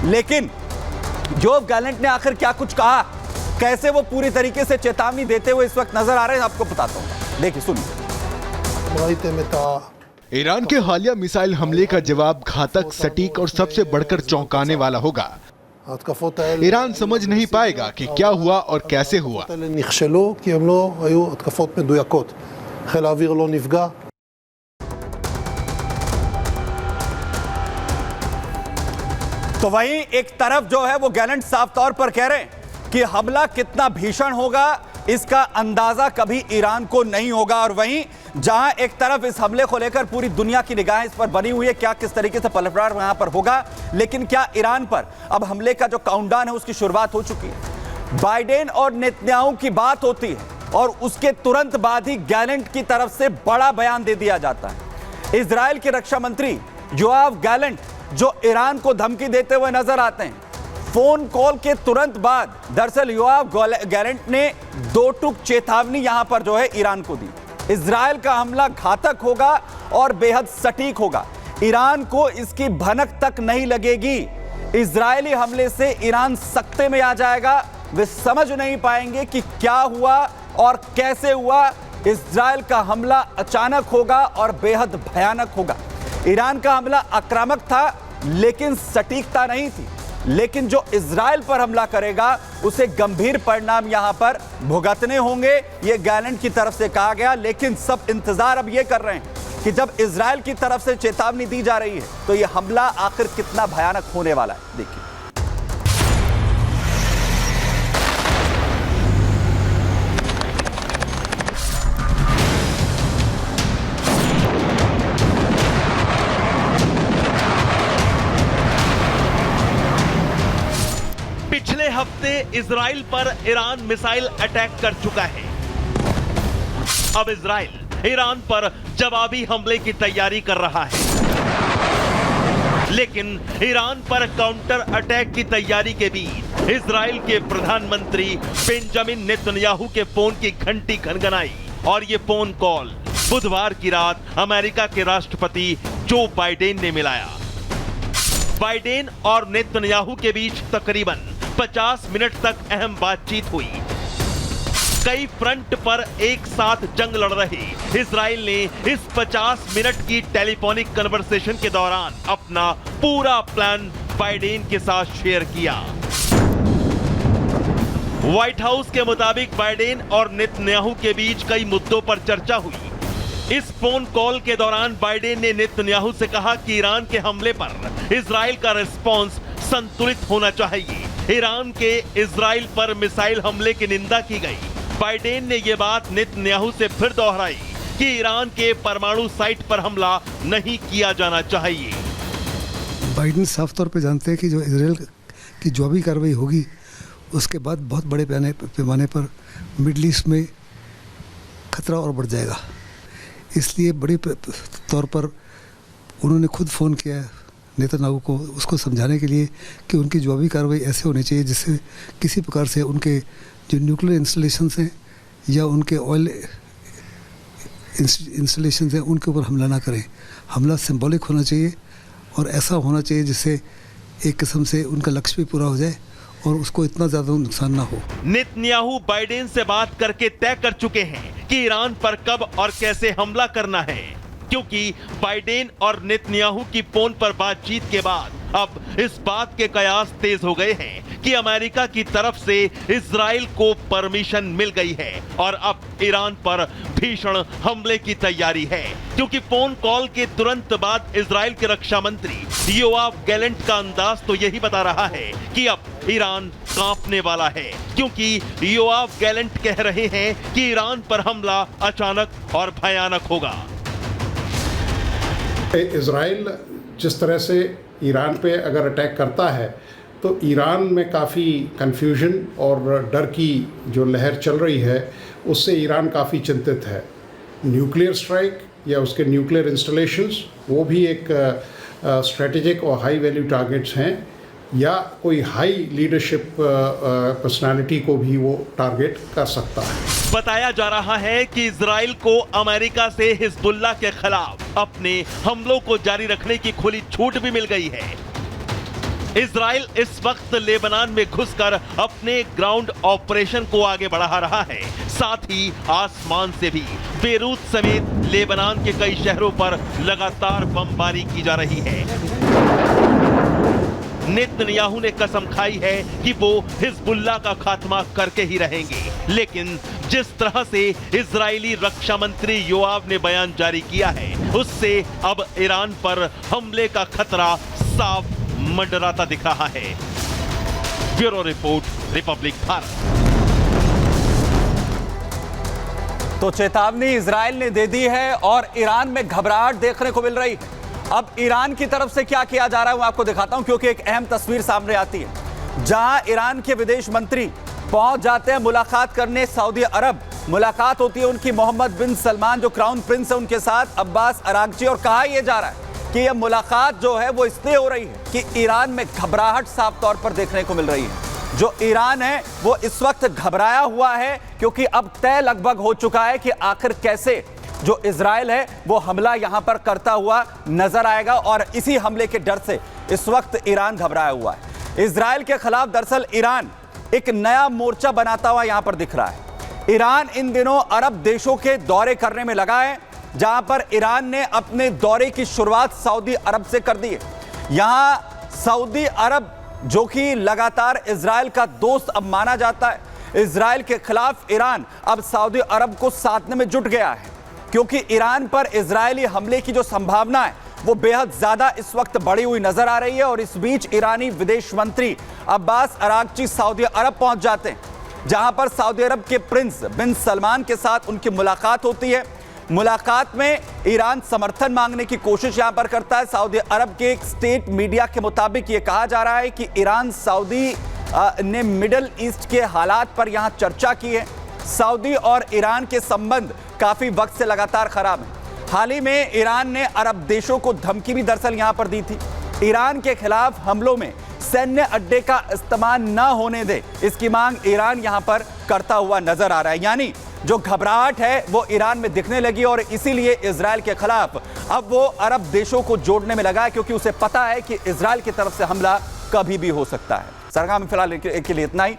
लेकिन Yoav Gallant ने आखिर क्या कुछ कहा, कैसे वो पूरी तरीके से चेतावनी देते हुए इस वक्त नजर आ रहे हैं, आपको बताता हूं। देखिए, सुनिए। ईरान के हालिया मिसाइल हमले का जवाब घातक, सटीक और सबसे बढ़कर चौंकाने वाला होगा। ईरान समझ नहीं पाएगा कि क्या हुआ और कैसे हुआ। तो वहीं एक तरफ जो है वो गैलेंट साफ तौर पर कह रहे हैं कि हमला कितना भीषण होगा इसका अंदाजा कभी ईरान को नहीं होगा, और वहीं जहां एक तरफ इस हमले को लेकर पूरी दुनिया की निगाहें इस पर बनी हुई है, क्या किस तरीके से पलटवार वहां पर होगा, लेकिन क्या ईरान पर अब हमले का जो काउंटडाउन है उसकी शुरुआत हो चुकी है। बाइडेन और नेतन्याहू की बात होती है और उसके तुरंत बाद ही गैलेंट की तरफ से बड़ा बयान दे दिया जाता है। इजराइल के रक्षा मंत्री योआव गैलेंट जो ईरान को धमकी देते हुए नजर आते हैं, फोन कॉल के तुरंत बाद दरअसल योआव गैलेंट ने दो टूक चेतावनी यहां पर जो है ईरान को दी। इजराइल का हमला घातक होगा और बेहद सटीक होगा, ईरान को इसकी भनक तक नहीं लगेगी। इजरायली हमले से ईरान सकते में आ जाएगा, वे समझ नहीं पाएंगे कि क्या हुआ और कैसे हुआ। इजराइल का हमला अचानक होगा और बेहद भयानक होगा। ईरान का हमला आक्रामक था लेकिन सटीकता नहीं थी, लेकिन जो इजराइल पर हमला करेगा उसे गंभीर परिणाम यहां पर भुगतने होंगे, यह गैलेंट की तरफ से कहा गया। लेकिन सब इंतजार अब यह कर रहे हैं कि जब इजराइल की तरफ से चेतावनी दी जा रही है तो यह हमला आखिर कितना भयानक होने वाला है। देखिए, पिछले हफ्ते इजराइल पर ईरान मिसाइल अटैक कर चुका है। अब इजराइल ईरान पर जवाबी हमले की तैयारी कर रहा है, लेकिन ईरान पर काउंटर अटैक की तैयारी के बीच इजराइल के प्रधानमंत्री बेंजामिन नेतन्याहू के फोन की घंटी खनखनाई और ये फोन कॉल बुधवार की रात अमेरिका के राष्ट्रपति जो बाइडेन ने मिलाया। बाइडेन और नेतन्याहू के बीच तकरीबन 50 मिनट तक अहम बातचीत हुई। कई फ्रंट पर एक साथ जंग लड़ रहे इजराइल ने इस 50 मिनट की टेलीफोनिक कन्वर्सेशन के दौरान अपना पूरा प्लान बाइडेन के साथ शेयर किया। व्हाइट हाउस के मुताबिक बाइडेन और नेतन्याहू के बीच कई मुद्दों पर चर्चा हुई। इस फोन कॉल के दौरान बाइडेन ने नेतन्याहू से कहा कि ईरान के हमले पर इजराइल का रिस्पॉन्स संतुलित होना चाहिए। ईरान के इजराइल पर मिसाइल हमले की निंदा की गई। बाइडेन ने यह बात नेतन्याहू से फिर दोहराई कि ईरान के परमाणु साइट पर हमला नहीं किया जाना चाहिए। बाइडेन साफ तौर पे जानते हैं कि जो इजराइल की जो भी कार्रवाई होगी उसके बाद बहुत बड़े पैमाने पर मिडल ईस्ट में खतरा और बढ़ जाएगा। इसलिए बड़े तौर पर उन्होंने खुद फ़ोन किया है नेतन्याहू को, उसको समझाने के लिए कि उनकी जवाबी कार्रवाई ऐसे होनी चाहिए जिससे किसी प्रकार से उनके जो न्यूक्लियर इंस्टॉलेशंस हैं या उनके ऑयल इंस्टॉलेशंस हैं उनके ऊपर हमला ना करें। हमला सिंबॉलिक होना चाहिए और ऐसा होना चाहिए जिससे एक किस्म से उनका लक्ष्य भी पूरा हो जाए और उसको इतना ज़्यादा नुकसान ना हो। नेतन्याहू बाइडेन से बात करके तय कर चुके हैं कि ईरान पर कब और कैसे हमला करना है, क्योंकि बाइडेन और नेतन्याहू की फोन पर बातचीत के बाद अब इस बात के कयास तेज हो गए हैं कि अमेरिका की तरफ से इजराइल को परमिशन मिल गई है और अब ईरान पर भीषण हमले की तैयारी है, क्योंकि फोन कॉल के तुरंत बाद इजराइल के रक्षा मंत्री योआव गैलेंट का अंदाज तो यही बता रहा है कि अब ईरान कांपने वाला है, क्योंकि योआव गैलेंट कह रहे हैं कि ईरान पर हमला अचानक और भयानक होगा। इजराइल जिस तरह से ईरान पे अगर अटैक करता है तो ईरान में काफ़ी कन्फ्यूजन और डर की जो लहर चल रही है उससे ईरान काफ़ी चिंतित है। न्यूक्लियर स्ट्राइक या उसके न्यूक्लियर इंस्टॉलेशंस वो भी एक स्ट्रेटेजिक और हाई वैल्यू टारगेट्स हैं, या कोई हाई लीडरशिप पर्सनालिटी को भी वो टारगेट कर सकता है। बताया जा रहा है कि इजराइल को अमेरिका से हिजबुल्लाह के खिलाफ अपने हमलों को जारी रखने की खुली छूट भी मिल गई है। इजराइल इस वक्त लेबनान में घुसकर अपने ग्राउंड ऑपरेशन को आगे बढ़ा रहा है। साथ ही आसमान से भी बेरूत समेत लेबनान के कई शहरों पर लगातार बमबारी की जा रही है। नेतन्याहू ने कसम खाई है कि वो हिजबुल्लाह का खात्मा करके ही रहेंगे, लेकिन जिस तरह से इजरायली रक्षा मंत्री योआव ने बयान जारी किया है, उससे अब ईरान पर हमले का खतरा साफ मंडराता दिख रहा है। Bureau report, Republic Bharat. तो चेतावनी इजराइल ने दे दी है और ईरान में घबराहट देखने को मिल रही है। अब ईरान की तरफ से क्या किया जा रहा है वो आपको दिखाता हूं, क्योंकि एक अहम तस्वीर सामने आती है जहां ईरान के विदेश मंत्री पहुंच जाते हैं मुलाकात करने सऊदी अरब। मुलाकात होती है उनकी मोहम्मद बिन सलमान जो क्राउन प्रिंस है उनके साथ, अब्बास अरागची। और कहा यह जा रहा है कि यह मुलाकात जो है वो इसलिए हो रही है कि ईरान में घबराहट साफ तौर पर देखने को मिल रही है। जो ईरान है वो इस वक्त घबराया हुआ है, क्योंकि अब तय लगभग हो चुका है कि आखिर कैसे जो इजराइल है वो हमला यहां पर करता हुआ नजर आएगा। और इसी हमले के डर से इस वक्त ईरान घबराया हुआ है। इजराइल के खिलाफ दरअसल ईरान एक नया मोर्चा बनाता हुआ यहां पर दिख रहा है। ईरान इन दिनों अरब देशों के दौरे करने में लगा है, जहां पर ईरान ने अपने दौरे की शुरुआत सऊदी अरब से कर दी है। यहां सऊदी अरब जो कि लगातार इजराइल का दोस्त अब माना जाता है, इजराइल के खिलाफ ईरान अब सऊदी अरब को साधने में जुट गया है, क्योंकि ईरान पर इजरायली हमले की जो संभावना है वो बेहद ज्यादा इस वक्त बढ़ी हुई नजर आ रही है। और इस बीच ईरानी विदेश मंत्री अब्बास अरागची सऊदी अरब पहुंच जाते हैं, जहां पर सऊदी अरब के प्रिंस बिन सलमान के साथ उनकी मुलाकात होती है। मुलाकात में ईरान समर्थन मांगने की कोशिश यहां पर करता है। सऊदी अरब के एक स्टेट मीडिया के मुताबिक यह कहा जा रहा है कि ईरान सऊदी ने मिडल ईस्ट के हालात पर यहां चर्चा की है। सऊदी और ईरान के संबंध काफी वक्त से लगातार खराब हैं। हाल ही में ईरान ने अरब देशों को धमकी भी दरअसल यहां पर दी थी, ईरान के खिलाफ हमलों में सैन्य अड्डे का इस्तेमाल न होने दे, इसकी मांग ईरान यहां पर करता हुआ नजर आ रहा है। यानी जो घबराहट है वो ईरान में दिखने लगी और इसीलिए इजराइल के खिलाफ अब वो अरब देशों को जोड़ने में लगा है, क्योंकि उसे पता है कि इजराइल की तरफ से हमला कभी भी हो सकता है। सरकार में फिलहाल के लिए इतना ही।